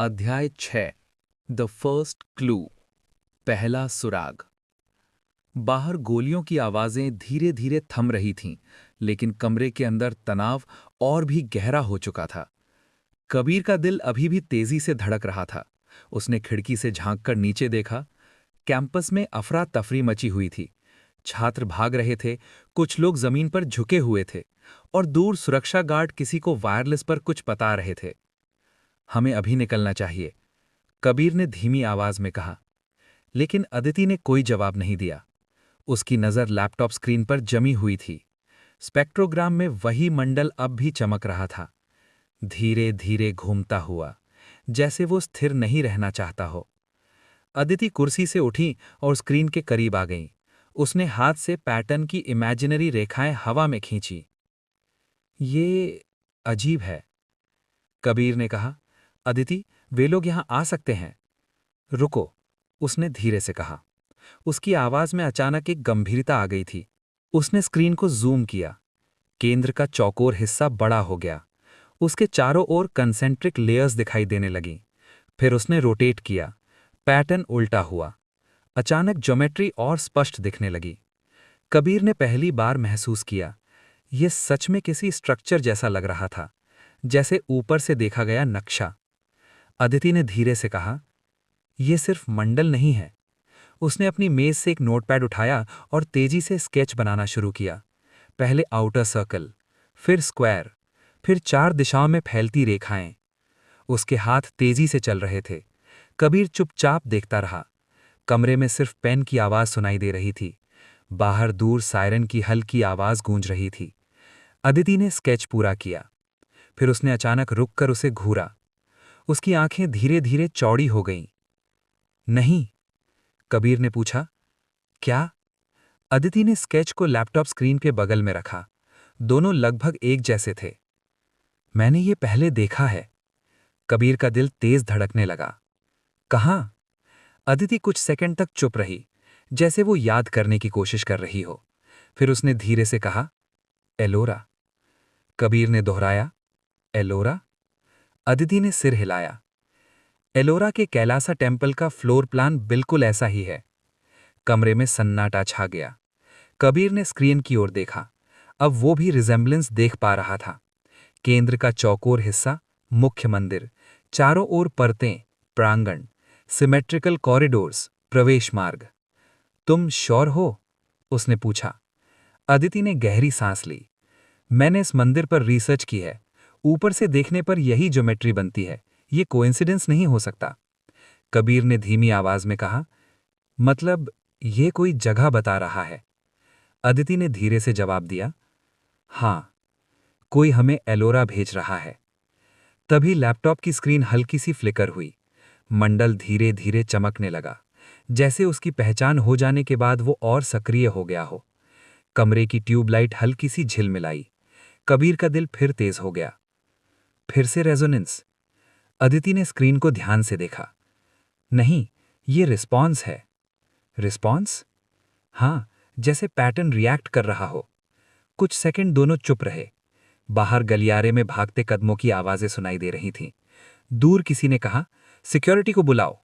अध्याय 6 the first clue पहला सुराग। बाहर गोलियों की आवाजें धीरे धीरे थम रही थीं, लेकिन कमरे के अंदर तनाव और भी गहरा हो चुका था। कबीर का दिल अभी भी तेजी से धड़क रहा था। उसने खिड़की से झांककर नीचे देखा। कैंपस में अफरा तफरी मची हुई थी। छात्र भाग रहे थे, कुछ लोग जमीन पर झुके हुए थे और दूर सुरक्षा गार्ड किसी को वायरलेस पर कुछ बता रहे थे। हमें अभी निकलना चाहिए, कबीर ने धीमी आवाज में कहा। लेकिन अदिति ने कोई जवाब नहीं दिया। उसकी नजर लैपटॉप स्क्रीन पर जमी हुई थी। स्पेक्ट्रोग्राम में वही मंडल अब भी चमक रहा था, धीरे धीरे घूमता हुआ, जैसे वो स्थिर नहीं रहना चाहता हो। अदिति कुर्सी से उठी और स्क्रीन के करीब आ गई। उसने हाथ से पैटर्न की इमेजिनरी रेखाएं हवा में खींची। ये अजीब है, कबीर ने कहा। अदिति, वे लोग यहां आ सकते हैं। रुको, उसने धीरे से कहा। उसकी आवाज में अचानक एक गंभीरता आ गई थी। उसने स्क्रीन को जूम किया। केंद्र का चौकोर हिस्सा बड़ा हो गया। उसके चारों ओर कंसेंट्रिक लेयर्स दिखाई देने लगीं। फिर उसने रोटेट किया। पैटर्न उल्टा हुआ। अचानक ज्योमेट्री और स्पष्ट दिखने लगी। कबीर ने पहली बार महसूस किया, यह सच में किसी स्ट्रक्चर जैसा लग रहा था, जैसे ऊपर से देखा गया नक्शा। अदिति ने धीरे से कहा, यह सिर्फ मंडल नहीं है। उसने अपनी मेज से एक नोटपैड उठाया और तेजी से स्केच बनाना शुरू किया। पहले आउटर सर्कल, फिर स्क्वायर, फिर 4 दिशाओं में फैलती रेखाएं। उसके हाथ तेजी से चल रहे थे। कबीर चुपचाप देखता रहा। कमरे में सिर्फ पेन की आवाज सुनाई दे रही थी। बाहर दूर सायरन की हल्की आवाज गूंज रही थी। अदिति ने स्केच पूरा किया। फिर उसने अचानक रुककर उसे घूरा। उसकी आंखें धीरे धीरे चौड़ी हो गईं। नहीं, कबीर ने पूछा। क्या? अदिति ने स्केच को लैपटॉप स्क्रीन के बगल में रखा। दोनों लगभग एक जैसे थे। मैंने ये पहले देखा है। कबीर का दिल तेज धड़कने लगा। कहां? अदिति कुछ सेकंड तक चुप रही, जैसे वो याद करने की कोशिश कर रही हो। फिर उसने धीरे से कहा, एलोरा। कबीर ने दोहराया, एलोरा? अदिति ने सिर हिलाया। एलोरा के कैलासा टेम्पल का फ्लोर प्लान बिल्कुल ऐसा ही है। कमरे में सन्नाटा छा गया। कबीर ने स्क्रीन की ओर देखा। अब वो भी रिजेम्बलेंस देख पा रहा था। केंद्र का चौकोर हिस्सा, मुख्य मंदिर, चारों ओर परतें, प्रांगण, सिमेट्रिकल कॉरिडोर्स, प्रवेश मार्ग। तुम श्योर हो? उसने पूछा। अदिति ने गहरी सांस ली। मैंने इस मंदिर पर रिसर्च की है। ऊपर से देखने पर यही ज्योमेट्री बनती है। ये कोइंसिडेंस नहीं हो सकता। कबीर ने धीमी आवाज में कहा, मतलब ये कोई जगह बता रहा है? अदिति ने धीरे से जवाब दिया, हां, कोई हमें एलोरा भेज रहा है। तभी लैपटॉप की स्क्रीन हल्की सी फ्लिकर हुई। मंडल धीरे धीरे चमकने लगा, जैसे उसकी पहचान हो जाने के बाद वो और सक्रिय हो गया हो। कमरे की ट्यूबलाइट हल्की सी झिलमिलाई। कबीर का दिल फिर तेज हो गया। फिर से रेजोनेंस। अदिति ने स्क्रीन को ध्यान से देखा। नहीं, ये रिस्पॉन्स है। रिस्पॉन्स? हां, जैसे पैटर्न रिएक्ट कर रहा हो। कुछ सेकंड दोनों चुप रहे। बाहर गलियारे में भागते कदमों की आवाजें सुनाई दे रही थीं। दूर किसी ने कहा, सिक्योरिटी को बुलाओ।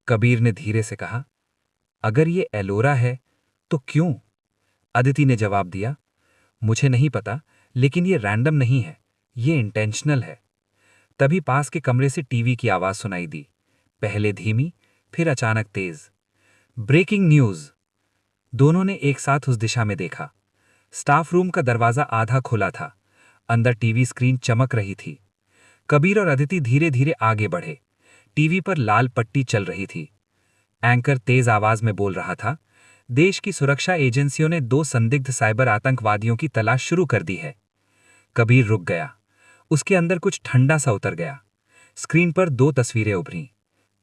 कबीर ने धीरे से कहा, अगर ये एलोरा है तो क्यों? अदिति ने जवाब दिया, मुझे नहीं पता, लेकिन ये रैंडम नहीं है, ये इंटेंशनल है। तभी पास के कमरे से टीवी की आवाज सुनाई दी, पहले धीमी, फिर अचानक तेज। Breaking news. दोनों ने एक साथ उस दिशा में देखा। स्टाफ रूम का दरवाजा आधा खुला था। अंदर टीवी स्क्रीन चमक रही थी। कबीर और अदिति धीरे धीरे आगे बढ़े। टीवी पर लाल पट्टी चल रही थी। एंकर तेज आवाज में बोल रहा था, देश की सुरक्षा एजेंसियों ने 2 संदिग्ध साइबर आतंकवादियों की तलाश शुरू कर दी है। कबीर रुक गया। उसके अंदर कुछ ठंडा सा उतर गया। स्क्रीन पर 2 तस्वीरें उभरीं।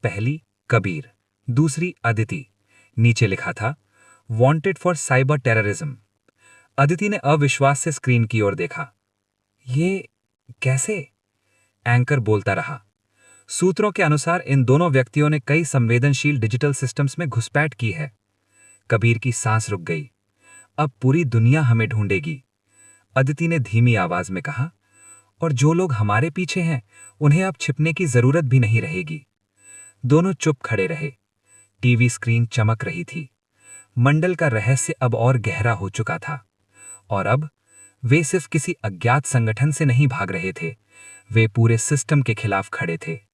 पहली कबीर, दूसरी अदिति। नीचे लिखा था, wanted for cyber terrorism. Aditi ने अविश्वास से स्क्रीन की ओर देखा। ये कैसे? एंकर बोलता रहा, सूत्रों के अनुसार इन दोनों व्यक्तियों ने कई संवेदनशील डिजिटल सिस्टम्स में घुसपैठ की है। कबीर की सांस रुक गई। अब पूरी दुनिया हमें ढूंढेगी। अदिति ने धीमी आवाज में कहा, और जो लोग हमारे पीछे हैं उन्हें अब छिपने की जरूरत भी नहीं रहेगी। दोनों चुप खड़े रहे। टीवी स्क्रीन चमक रही थी। मंडल का रहस्य अब और गहरा हो चुका था। और अब वे सिर्फ किसी अज्ञात संगठन से नहीं भाग रहे थे, वे पूरे सिस्टम के खिलाफ खड़े थे।